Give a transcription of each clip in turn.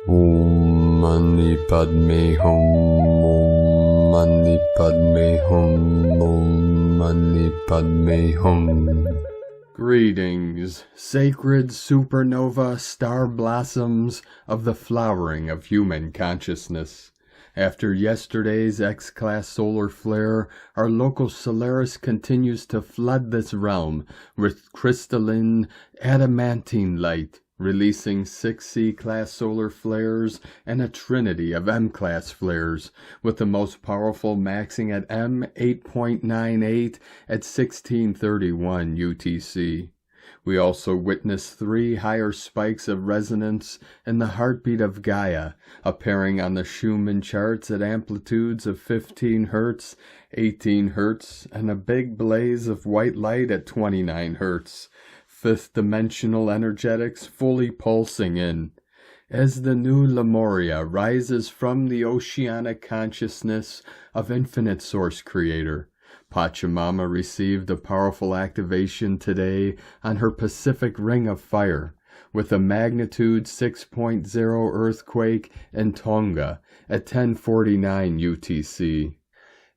Om Mani Padme Hum. Om Mani Padme Hum. Om Mani Padme Hum. Greetings, sacred supernova star blossoms of the flowering of human consciousness. After yesterday's X-class solar flare, our local Solaris continues to flood this realm with crystalline, adamantine light, releasing 6 C-class solar flares and a trinity of M-class flares, with the most powerful maxing at M8.98 at 1631 UTC. We also witnessed 3 higher spikes of resonance in the heartbeat of Gaia, appearing on the Schumann charts at amplitudes of 15 Hz, 18 Hz, and a big blaze of white light at 29 Hz. 5th dimensional energetics fully pulsing in. As the new Lemuria rises from the oceanic consciousness of infinite source creator, Pachamama received a powerful activation today on her Pacific Ring of Fire, with a magnitude 6.0 earthquake in Tonga at 1049 UTC.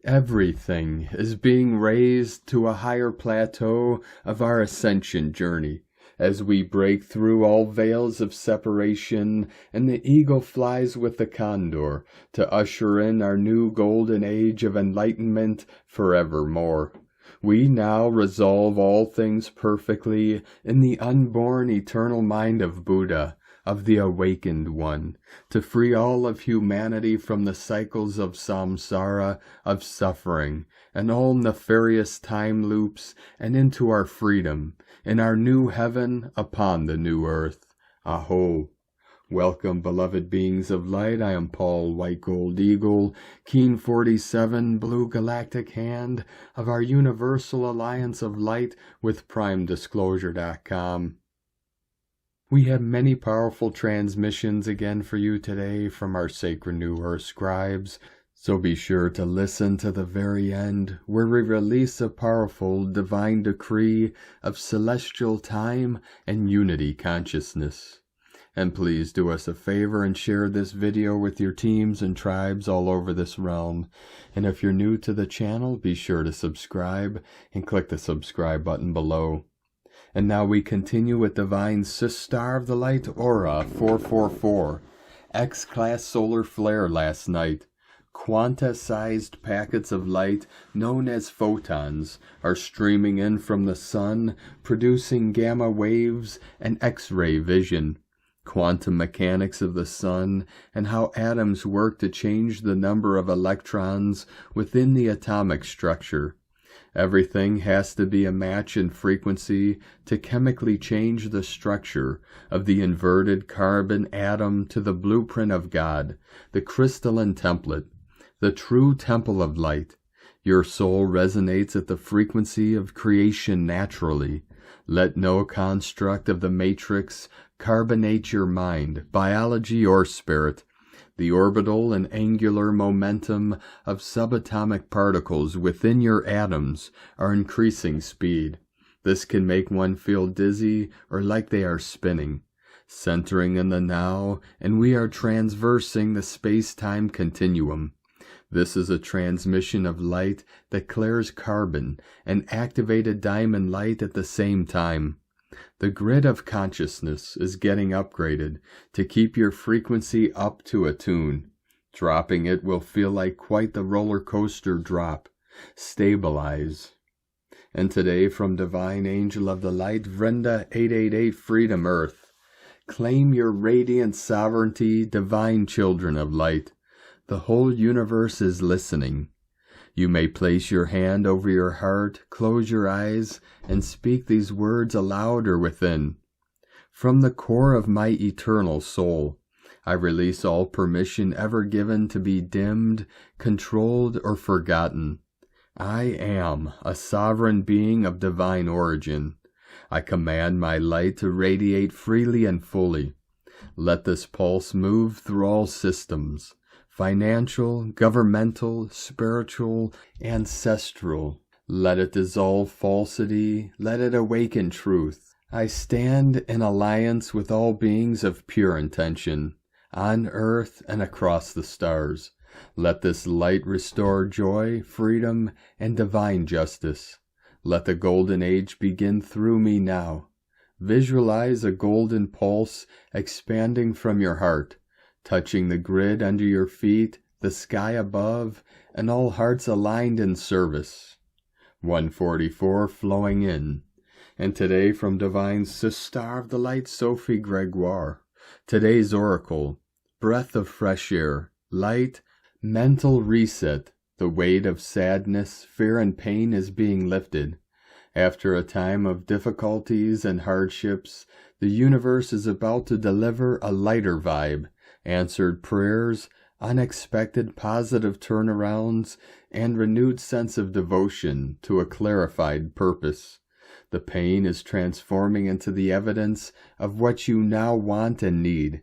Everything is being raised to a higher plateau of our ascension journey, as we break through all veils of separation and the eagle flies with the condor to usher in our new golden age of enlightenment forevermore. We now resolve all things perfectly in the unborn eternal mind of Buddha, of the awakened one, to free all of humanity from the cycles of samsara, of suffering, and all nefarious time loops, and into our freedom, in our new heaven upon the new earth. A'ho. Welcome, beloved beings of light. I am Paul, White Gold Eagle, Keen 47, Blue Galactic Hand of our Universal Alliance of Light with primedisclosure.com. We have many powerful transmissions again for you today from our sacred New Earth scribes, so be sure to listen to the very end, where we release a powerful divine decree of celestial time and unity consciousness. And please do us a favor and share this video with your teams and tribes all over this realm. And if you're new to the channel, be sure to subscribe and click the subscribe button below. And now we continue with Divine Star of the Light Aura 444, X-class solar flare last night. Quanta-sized packets of light known as photons are streaming in from the sun, producing gamma waves and X-ray vision. Quantum mechanics of the sun and how atoms work to change the number of electrons within the atomic structure. Everything has to be a match in frequency to chemically change the structure of the inverted carbon atom to the blueprint of God, the crystalline template, the true temple of light. Your soul resonates at the frequency of creation naturally. Let no construct of the matrix carbonate your mind, biology or spirit. The orbital and angular momentum of subatomic particles within your atoms are increasing speed. This can make one feel dizzy or like they are spinning. Centering in the now, and we are transversing the space-time continuum. This is a transmission of light that clears carbon and activated diamond light at the same time. The grid of consciousness is getting upgraded to keep your frequency up to a tune. Dropping it will feel like quite the roller coaster drop. Stabilize. And today from Divine Angel of the Light, Vrenda 888 Freedom Earth. Claim your radiant sovereignty, divine children of light. The whole universe is listening. You may place your hand over your heart, close your eyes, and speak these words aloud or within. From the core of my eternal soul, I release all permission ever given to be dimmed, controlled, or forgotten. I am a sovereign being of divine origin. I command my light to radiate freely and fully. Let this pulse move through all systems. Financial, governmental, spiritual, ancestral. Let it dissolve falsity, let it awaken truth. I stand in alliance with all beings of pure intention. on earth and across the stars. Let this light restore joy, freedom, and divine justice. Let the golden age begin through me now. Visualize a golden pulse expanding from your heart, touching the grid under your feet, the sky above, and all hearts aligned in service. 144 flowing in. And today from Divine Sister of the Light, Sophie Gregoire. Today's oracle, breath of fresh air, light, mental reset. The weight of sadness, fear, and pain is being lifted. After a time of difficulties and hardships, the universe is about to deliver a lighter vibe, answered prayers, unexpected positive turnarounds, and renewed sense of devotion to a clarified purpose. The pain is transforming into the evidence of what you now want and need.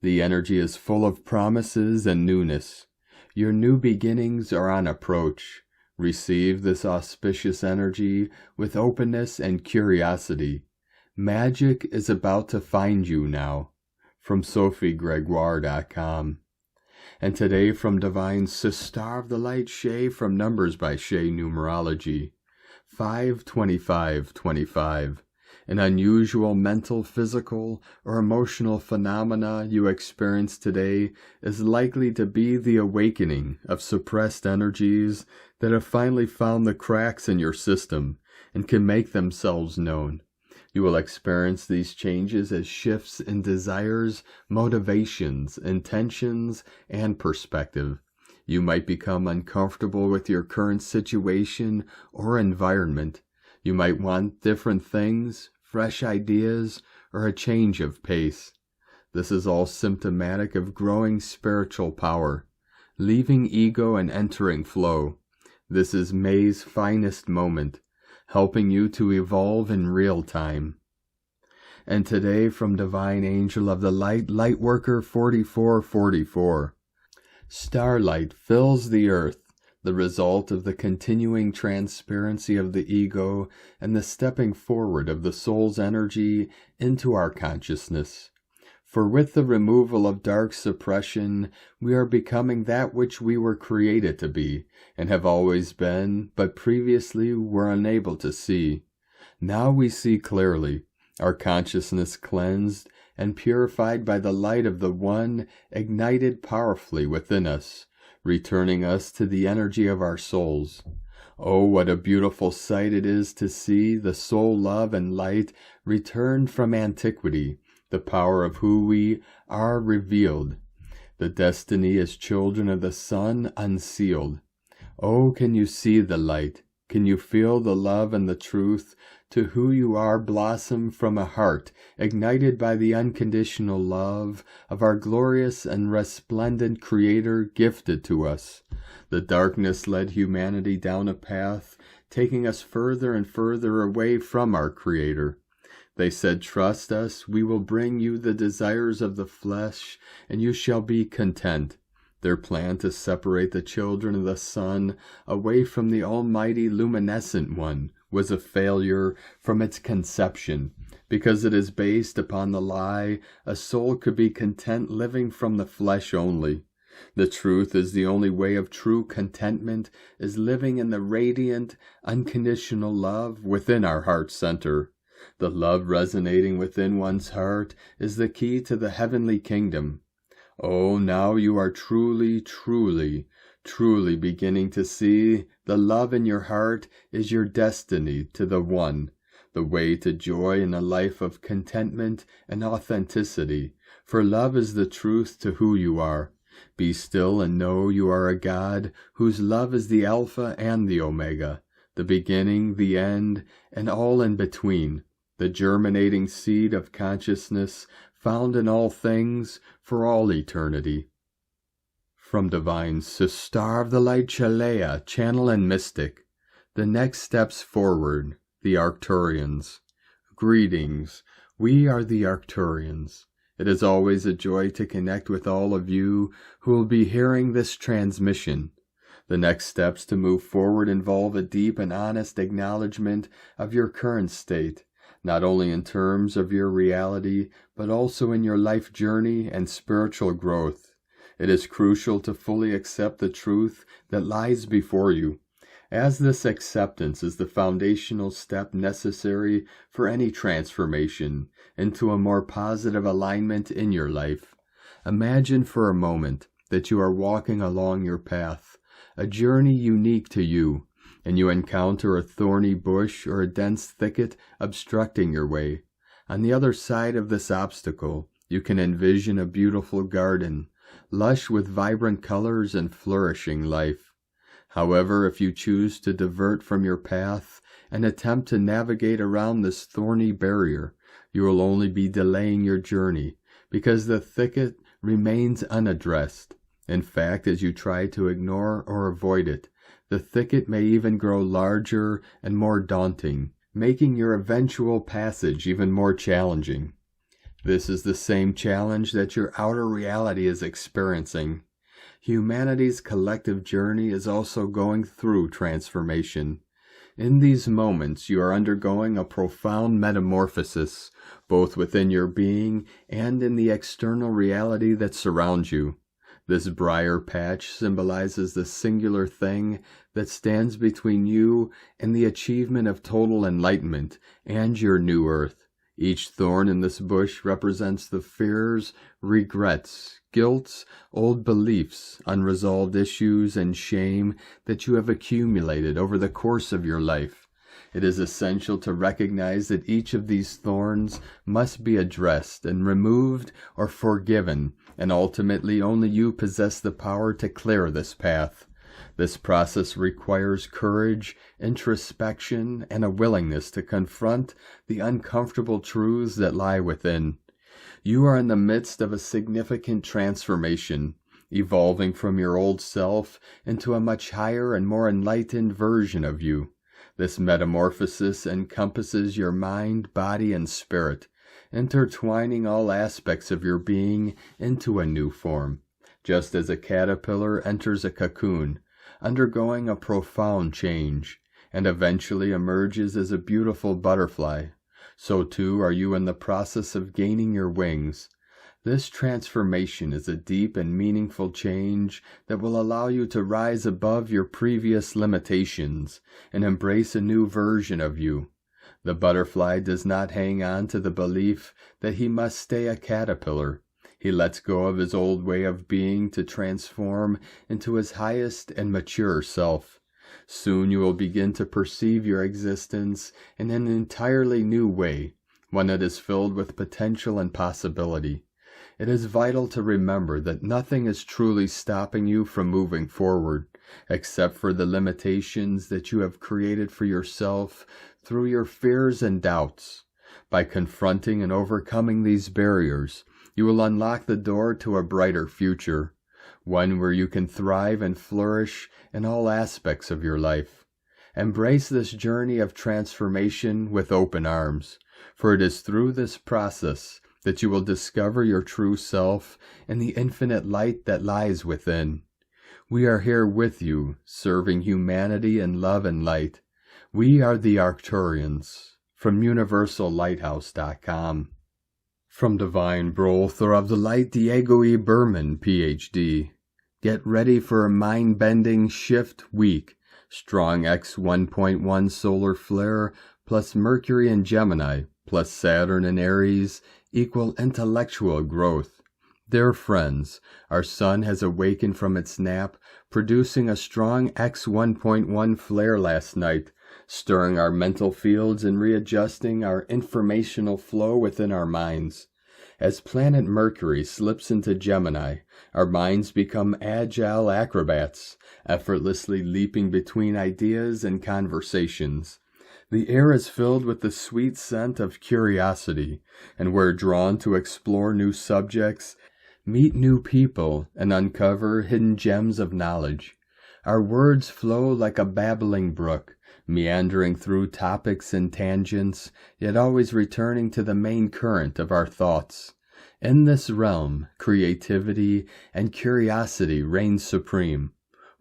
The energy is full of promises and newness. Your new beginnings are on approach. Receive this auspicious energy with openness and curiosity. Magic is about to find you now. From sophiegregoire.com. And today from Divine Sister of the Light, Shay, from Numbers by Shay Numerology. 5-25-25. An unusual mental, physical, or emotional phenomena you experience today is likely to be the awakening of suppressed energies that have finally found the cracks in your system and can make themselves known. You will experience these changes as shifts in desires, motivations, intentions, and perspective. You might become uncomfortable with your current situation or environment. You might want different things, fresh ideas, or a change of pace. This is all symptomatic of growing spiritual power, leaving ego and entering flow. This is May's finest moment, helping you to evolve in real time. And today from Divine Angel of the Light, Lightworker 4444. Starlight fills the earth, the result of the continuing transparency of the ego and the stepping forward of the soul's energy into our consciousness. For with the removal of dark suppression, we are becoming that which we were created to be, and have always been, but previously were unable to see. Now we see clearly, our consciousness cleansed and purified by the light of the One ignited powerfully within us, returning us to the energy of our souls. Oh, what a beautiful sight it is to see the soul love and light returned from antiquity, the power of who we are revealed, the destiny as children of the sun unsealed. Oh, can you see the light? Can you feel the love and the truth to who you are blossom from a heart ignited by the unconditional love of our glorious and resplendent Creator gifted to us? The darkness led humanity down a path, taking us further and further away from our Creator. They said, "Trust us, we will bring you the desires of the flesh, and you shall be content." Their plan to separate the children of the sun away from the almighty luminescent one was a failure from its conception, because it is based upon the lie a soul could be content living from the flesh only. The truth is the only way of true contentment is living in the radiant, unconditional love within our heart center. The love resonating within one's heart is the key to the heavenly kingdom. Oh, now you are truly, truly, truly beginning to see the love in your heart is your destiny to the One, the way to joy in a life of contentment and authenticity, for love is the truth to who you are. Be still and know you are a God whose love is the Alpha and the Omega, the beginning, the end, and all in between, the germinating seed of consciousness found in all things for all eternity. From Divine Sister of the Light, Chalea, Channel and Mystic. The next steps forward, the Arcturians. Greetings, we are the Arcturians. It is always a joy to connect with all of you who will be hearing this transmission. The next steps to move forward involve a deep and honest acknowledgement of your current state, not only in terms of your reality, but also in your life journey and spiritual growth. It is crucial to fully accept the truth that lies before you, as this acceptance is the foundational step necessary for any transformation into a more positive alignment in your life. Imagine for a moment that you are walking along your path, a journey unique to you, and you encounter a thorny bush or a dense thicket obstructing your way. On the other side of this obstacle, you can envision a beautiful garden, lush with vibrant colors and flourishing life. However, if you choose to divert from your path and attempt to navigate around this thorny barrier, you will only be delaying your journey, because the thicket remains unaddressed. In fact, as you try to ignore or avoid it, the thicket may even grow larger and more daunting, making your eventual passage even more challenging. This is the same challenge that your outer reality is experiencing. Humanity's collective journey is also going through transformation. In these moments, you are undergoing a profound metamorphosis, both within your being and in the external reality that surrounds you. This briar patch symbolizes the singular thing that stands between you and the achievement of total enlightenment and your new earth. Each thorn in this bush represents the fears, regrets, guilt, old beliefs, unresolved issues, and shame that you have accumulated over the course of your life. It is essential to recognize that each of these thorns must be addressed and removed or forgiven, and ultimately only you possess the power to clear this path. This process requires courage, introspection, and a willingness to confront the uncomfortable truths that lie within. You are in the midst of a significant transformation, evolving from your old self into a much higher and more enlightened version of you. This metamorphosis encompasses your mind, body, and spirit, intertwining all aspects of your being into a new form. Just as a caterpillar enters a cocoon, undergoing a profound change, and eventually emerges as a beautiful butterfly, so too are you in the process of gaining your wings. This transformation is a deep and meaningful change that will allow you to rise above your previous limitations and embrace a new version of you. The butterfly does not hang on to the belief that he must stay a caterpillar. He lets go of his old way of being to transform into his highest and mature self. Soon you will begin to perceive your existence in an entirely new way, one that is filled with potential and possibility. It is vital to remember that nothing is truly stopping you from moving forward, except for the limitations that you have created for yourself through your fears and doubts. By confronting and overcoming these barriers, you will unlock the door to a brighter future, one where you can thrive and flourish in all aspects of your life. Embrace this journey of transformation with open arms, for it is through this process that you will discover your true self and the infinite light that lies within. We are here with you, serving humanity in love and light. We are the Arcturians, from universallighthouse.com. From Divine Brother of the Light, Diego E. Berman, Ph.D. Get ready for a mind-bending shift week. Strong X 1.1 solar flare plus Mercury in Gemini plus Saturn in Aries equal intellectual growth. Dear friends, our sun has awakened from its nap, producing a strong X 1.1 flare last night, stirring our mental fields and readjusting our informational flow within our minds. As planet Mercury slips into Gemini, our minds become agile acrobats, effortlessly leaping between ideas and conversations. The air is filled with the sweet scent of curiosity, and we're drawn to explore new subjects, meet new people, and uncover hidden gems of knowledge. Our words flow like a babbling brook, meandering through topics and tangents, yet always returning to the main current of our thoughts. In this realm, creativity and curiosity reign supreme.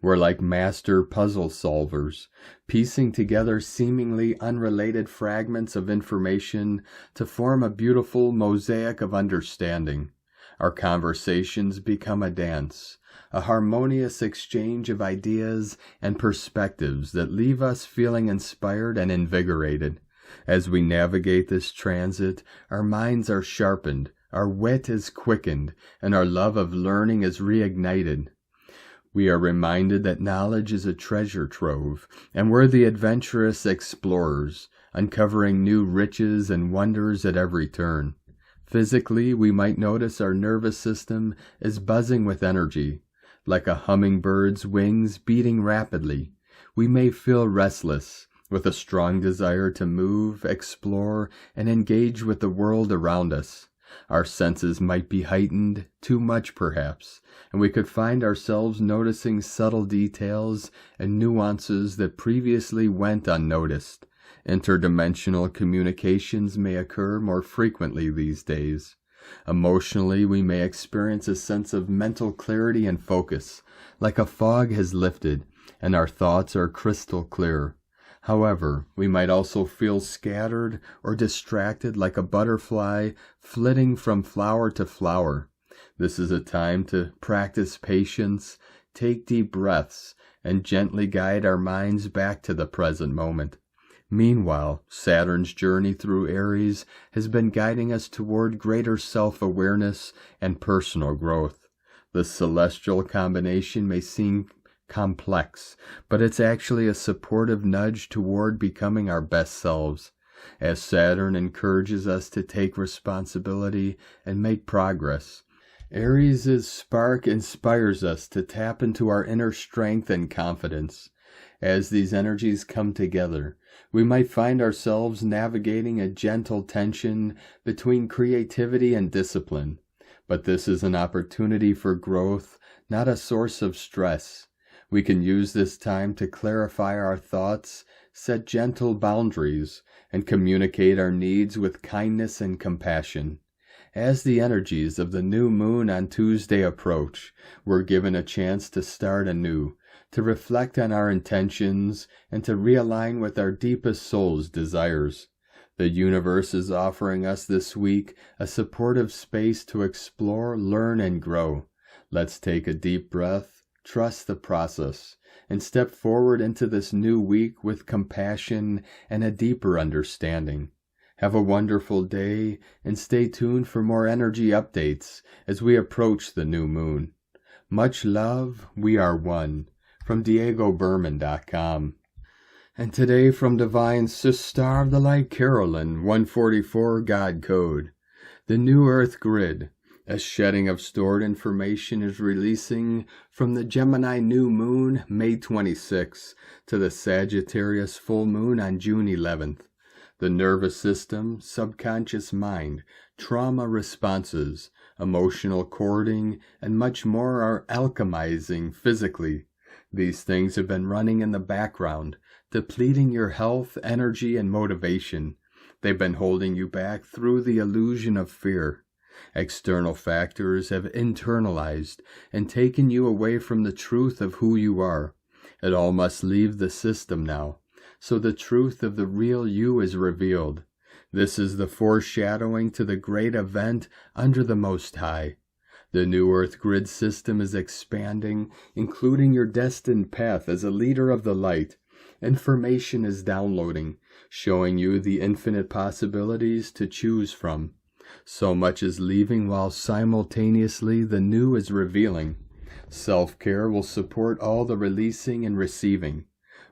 We're like master puzzle solvers, piecing together seemingly unrelated fragments of information to form a beautiful mosaic of understanding. Our conversations become a dance, a harmonious exchange of ideas and perspectives that leave us feeling inspired and invigorated. As we navigate this transit, our minds are sharpened, our wit is quickened, and our love of learning is reignited. We are reminded that knowledge is a treasure trove, and we're the adventurous explorers, uncovering new riches and wonders at every turn. Physically, we might notice our nervous system is buzzing with energy, like a hummingbird's wings beating rapidly. We may feel restless, with a strong desire to move, explore, and engage with the world around us. Our senses might be heightened, too much perhaps, and we could find ourselves noticing subtle details and nuances that previously went unnoticed. Interdimensional communications may occur more frequently these days. Emotionally, we may experience a sense of mental clarity and focus, like a fog has lifted, and our thoughts are crystal clear. However, we might also feel scattered or distracted like a butterfly flitting from flower to flower. This is a time to practice patience, take deep breaths, and gently guide our minds back to the present moment. Meanwhile, Saturn's journey through Aries has been guiding us toward greater self-awareness and personal growth. The celestial combination may seem complex, but it's actually a supportive nudge toward becoming our best selves. As Saturn encourages us to take responsibility and make progress, Aries' spark inspires us to tap into our inner strength and confidence. As these energies come together, we might find ourselves navigating a gentle tension between creativity and discipline. But this is an opportunity for growth, not a source of stress. We can use this time to clarify our thoughts, set gentle boundaries, and communicate our needs with kindness and compassion. As the energies of the new moon on Tuesday approach, we're given a chance to start anew, to reflect on our intentions, and to realign with our deepest soul's desires. The universe is offering us this week a supportive space to explore, learn, and grow. Let's take a deep breath, trust the process, and step forward into this new week with compassion and a deeper understanding. Have a wonderful day, and stay tuned for more energy updates as we approach the new moon. Much love, we are one. From DiegoBerman.com. And today from Divine Sister of the Light Carolyn, 144 God Code. The Newearth Grid. A shedding of stored information is releasing from the Gemini new moon, May 26, to the Sagittarius full moon on June 11th. The nervous system, subconscious mind, trauma responses, emotional cording, and much more are alchemizing physically. These things have been running in the background, depleting your health, energy, and motivation. They've been holding you back through the illusion of fear. External factors have internalized and taken you away from the truth of who you are. It all must leave the system now, so the truth of the real you is revealed. This is the foreshadowing to the great event under the Most High. The Newearth grid system is expanding, including your destined path as a leader of the light. Information is downloading, showing you the infinite possibilities to choose from. So much is leaving while simultaneously the new is revealing. Self-care will support all the releasing and receiving.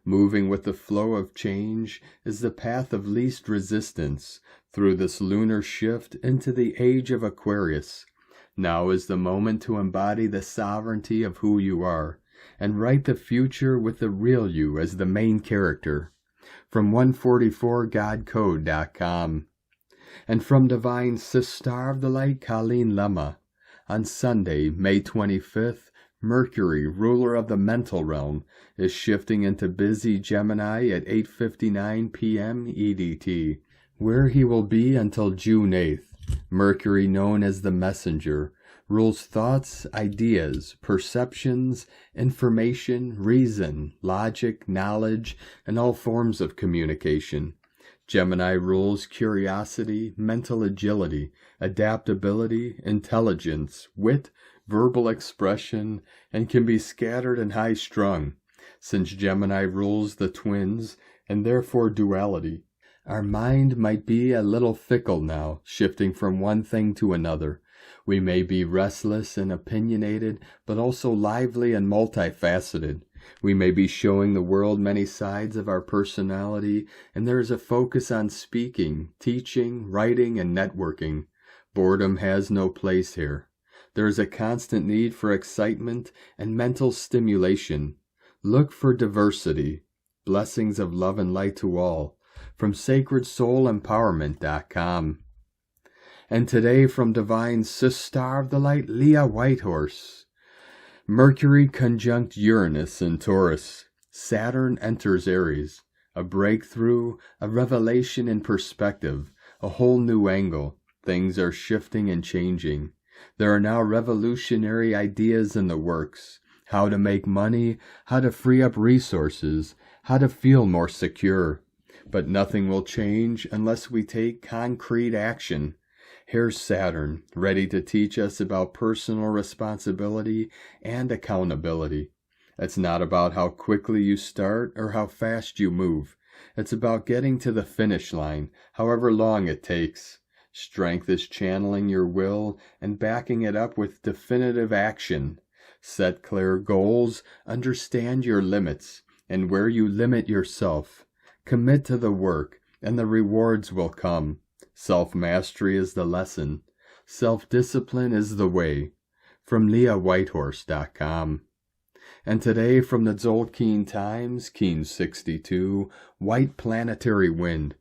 Moving with the flow of change is the path of least resistance through this lunar shift into the age of Aquarius. Now is the moment to embody the sovereignty of who you are and write the future with the real you as the main character. From 144godcode.com. And from Divine Sister of the Light, Colleen Lemma. On Sunday, May 25th, Mercury, ruler of the mental realm, is shifting into busy Gemini at 8:59 p.m. EDT, where he will be until June 8th. Mercury, known as the messenger, rules thoughts, ideas, perceptions, information, reason, logic, knowledge, and all forms of communication. Gemini rules curiosity, mental agility, adaptability, intelligence, wit, verbal expression, and can be scattered and high-strung. Since Gemini rules the twins, and therefore duality, our mind might be a little fickle now, shifting from one thing to another. We may be restless and opinionated, but also lively and multifaceted. We may be showing the world many sides of our personality, and there is a focus on speaking, teaching, writing, and networking. Boredom has no place here. There is a constant need for excitement and mental stimulation. Look for diversity. Blessings of love and light to all. From sacredsoulempowerment.com. And today from Divine Star of the Light, Leah Whitehorse. Mercury conjunct Uranus in Taurus. Saturn enters Aries. A breakthrough, a revelation in perspective, a whole new angle. Things are shifting and changing. There are now revolutionary ideas in the works. How to make money, how to free up resources, how to feel more secure. But nothing will change unless we take concrete action. Here's Saturn, ready to teach us about personal responsibility and accountability. It's not about how quickly you start or how fast you move. It's about getting to the finish line, however long it takes. Strength is channeling your will and backing it up with definitive action. Set clear goals, understand your limits, and where you limit yourself. Commit to the work, and the rewards will come. Self-mastery is the lesson. Self-discipline is the way. From leahwhitehorse.com. And today from the Tzolk'in Times, Keen 62, White Planetary Wind.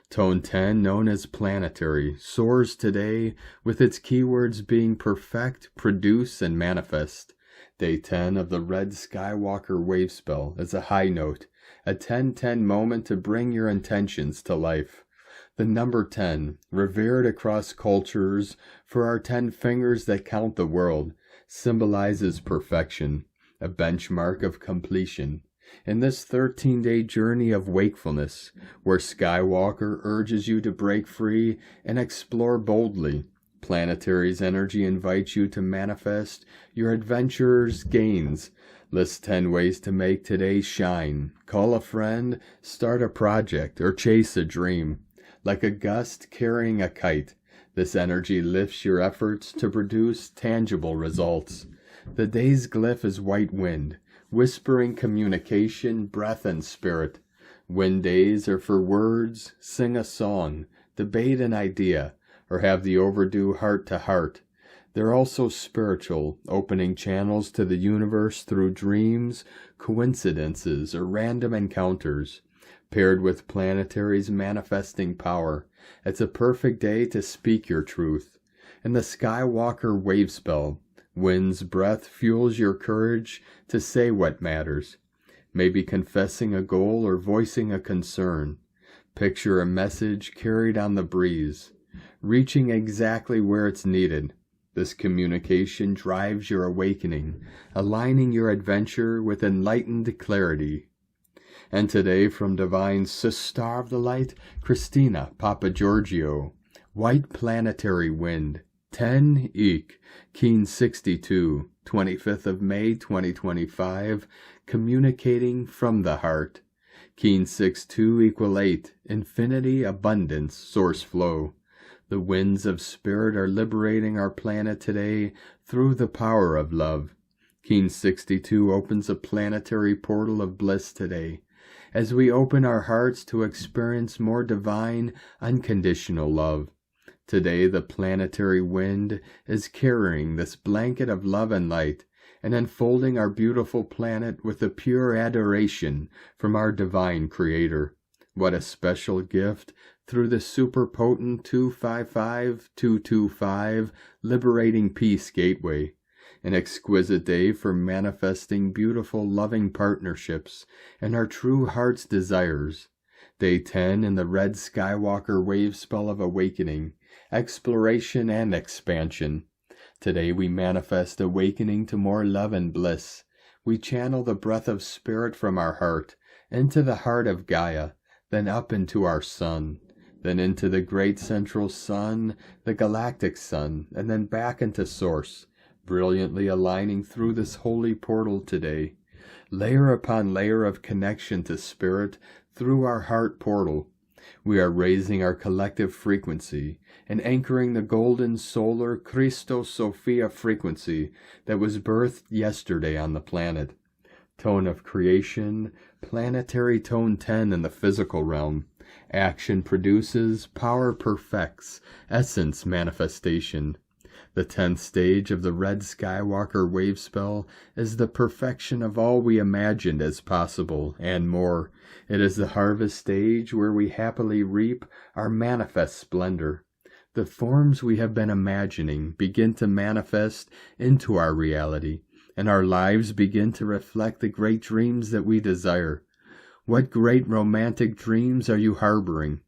Tone 10, known as planetary, soars today with its keywords being perfect, produce, and manifest. Day 10 of the Red Skywalker wave spell is a high note, a 10-10 moment to bring your intentions to life. The number 10, revered across cultures for our 10 fingers that count the world, symbolizes perfection, a benchmark of completion. In this 13-day journey of wakefulness, where Skywalker urges you to break free and explore boldly, Planetary's energy invites you to manifest your adventurer's gains. List 10 ways to make today shine. Call a friend, start a project, or chase a dream. Like a gust carrying a kite, this energy lifts your efforts to produce tangible results. The day's glyph is white wind, whispering communication, breath, and spirit. Wind days are for words, sing a song, debate an idea, or have the overdue heart-to-heart. They're also spiritual, opening channels to the universe through dreams, coincidences, or random encounters. Paired with Planetary's manifesting power, it's a perfect day to speak your truth. In the Skywalker wave spell, wind's breath fuels your courage to say what matters. Maybe confessing a goal or voicing a concern. Picture a message carried on the breeze, reaching exactly where it's needed. This communication drives your awakening, aligning your adventure with enlightened clarity. And today from Divine Star of the Light, Christina Papagiorgio, White Planetary Wind, 10 Eek, Keen 62, 25th of May 2025, Communicating from the Heart. Keen 6-2 equal 8, Infinity, Abundance, Source Flow. The winds of spirit are liberating our planet today through the power of love. Keen 62 opens a planetary portal of bliss today, as we open our hearts to experience more divine, unconditional love. Today the planetary wind is carrying this blanket of love and light, and enfolding our beautiful planet with a pure adoration from our divine Creator. What a special gift through the super potent 255-225 Liberating Peace Gateway. An exquisite day for manifesting beautiful loving partnerships and our true heart's desires. Day 10 in the Red Skywalker wave spell of awakening, exploration and expansion. Today we manifest awakening to more love and bliss. We channel the breath of spirit from our heart into the heart of Gaia, then up into our sun, then into the great central sun, the galactic sun, and then back into source, brilliantly aligning through this holy portal today. Layer upon layer of connection to spirit through our heart portal. We are raising our collective frequency and anchoring the golden solar Christos Sophia frequency that was birthed yesterday on the planet. Tone of creation, planetary tone 10 in the physical realm. Action produces, power perfects, essence manifestation. The 10th stage of the Red Skywalker wave spell is the perfection of all we imagined as possible, and more. It is the harvest stage where we happily reap our manifest splendor. The forms we have been imagining begin to manifest into our reality, and our lives begin to reflect the great dreams that we desire. What great romantic dreams are you harboring?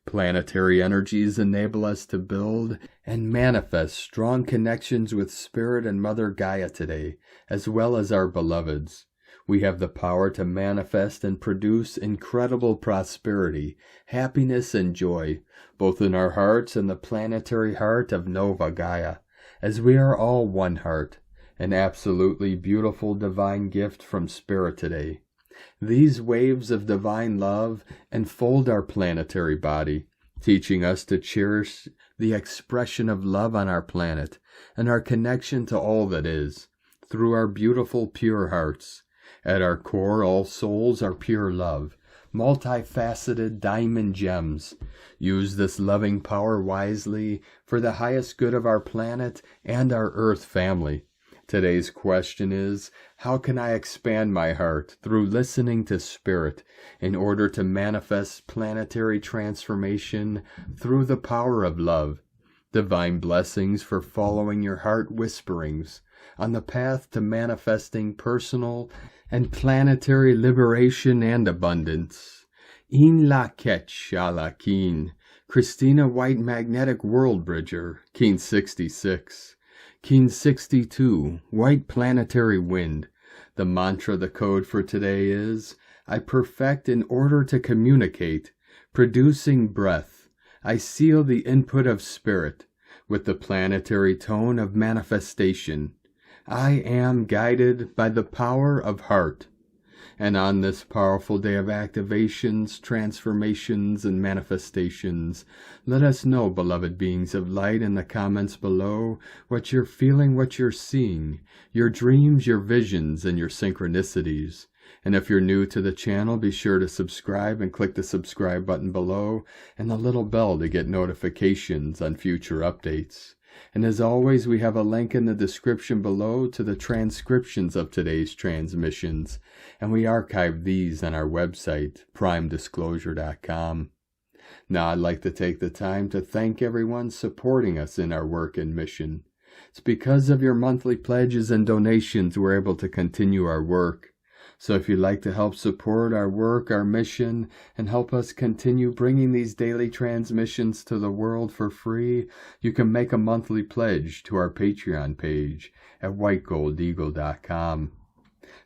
Planetary energies enable us to build and manifest strong connections with Spirit and Mother Gaia today, as well as our beloveds. We have the power to manifest and produce incredible prosperity, happiness, and joy, both in our hearts and the planetary heart of Nova Gaia, as we are all one heart, an absolutely beautiful divine gift from Spirit today. These waves of divine love enfold our planetary body, teaching us to cherish the expression of love on our planet and our connection to all that is, through our beautiful pure hearts. At our core, all souls are pure love, multifaceted diamond gems. Use this loving power wisely for the highest good of our planet and our Earth family. Today's question is, how can I expand my heart through listening to Spirit in order to manifest planetary transformation through the power of love? Divine blessings for following your heart whisperings on the path to manifesting personal and planetary liberation and abundance. In la ketch a la keen, Christina White Magnetic World Bridger, Keen 66. Keen 62, White Planetary Wind. The mantra, the code for today is, I perfect in order to communicate, producing breath. I seal the input of spirit with the planetary tone of manifestation. I am guided by the power of heart. And on this powerful day of activations, transformations, and manifestations, let us know, beloved beings of light, in the comments below, what you're feeling, what you're seeing, your dreams, your visions, and your synchronicities. And if you're new to the channel, be sure to subscribe and click the subscribe button below and the little bell to get notifications on future updates. And as always, we have a link in the description below to the transcriptions of today's transmissions, and we archive these on our website, primedisclosure.com. Now I'd like to take the time to thank everyone supporting us in our work and mission. It's because of your monthly pledges and donations we're able to continue our work. So if you'd like to help support our work, our mission, and help us continue bringing these daily transmissions to the world for free, you can make a monthly pledge to our Patreon page at whitegoldeagle.com.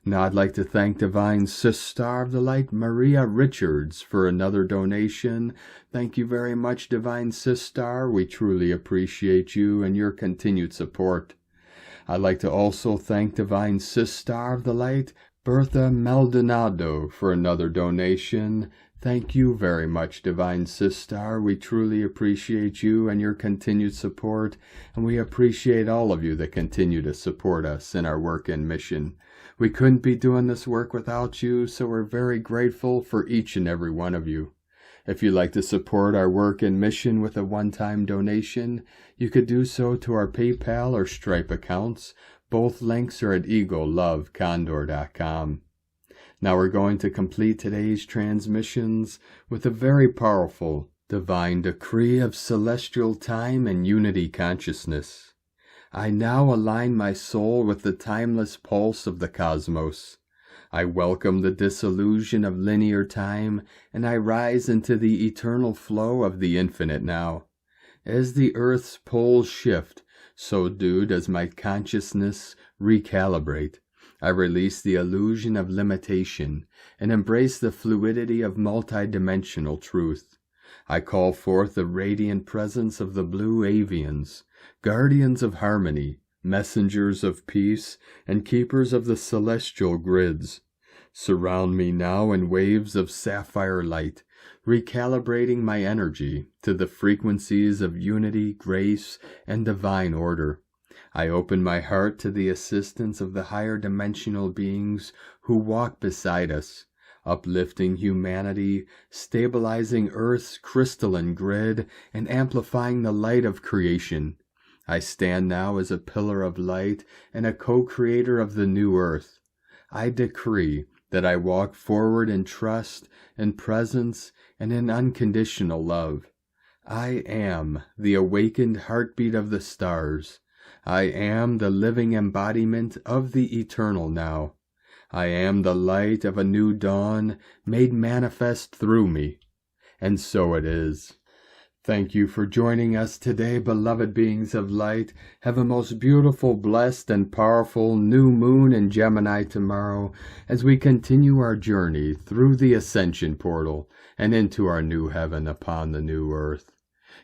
Now I'd like to thank Divine Sister of the Light Maria Richards for another donation. Thank you very much, Divine Sister. We truly appreciate you and your continued support. I'd like to also thank Divine Sister of the Light Bertha Maldonado for another donation. Thank you very much, Divine Sister. We truly appreciate you and your continued support, and we appreciate all of you that continue to support us in our work and mission. We couldn't be doing this work without you, so we're very grateful for each and every one of you. If you'd like to support our work and mission with a one-time donation, you could do so to our PayPal or Stripe accounts. Both links are at eaglelovecondor.com. Now we're going to complete today's transmissions with a very powerful divine decree of celestial time and unity consciousness. I now align my soul with the timeless pulse of the cosmos. I welcome the disillusion of linear time, and I rise into the eternal flow of the infinite now. As the Earth's poles shift, So does my consciousness recalibrate. I release the illusion of limitation and embrace the fluidity of multidimensional truth. I call forth the radiant presence of the blue avians, guardians of harmony, messengers of peace, and keepers of the celestial grids. Surround me now in waves of sapphire light, recalibrating my energy to the frequencies of unity, grace, and divine order. I open my heart to the assistance of the higher dimensional beings who walk beside us, uplifting humanity, stabilizing Earth's crystalline grid, and amplifying the light of creation. I stand now as a pillar of light and a co-creator of the new Earth. I decree that I walk forward in trust and presence and in unconditional love. I am the awakened heartbeat of the stars. I am the living embodiment of the eternal now. I am the light of a new dawn made manifest through me. And so it is. Thank you for joining us today, beloved beings of light. Have a most beautiful, blessed, and powerful new moon in Gemini tomorrow as we continue our journey through the ascension portal and into our new heaven upon the new earth.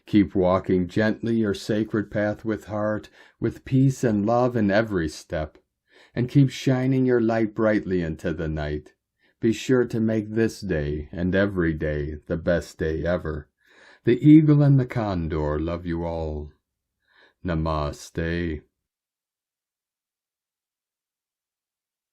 Keep walking gently your sacred path with heart, with peace and love in every step, and keep shining your light brightly into the night. Be sure to make this day and every day the best day ever. The eagle and the condor love you all. Namaste.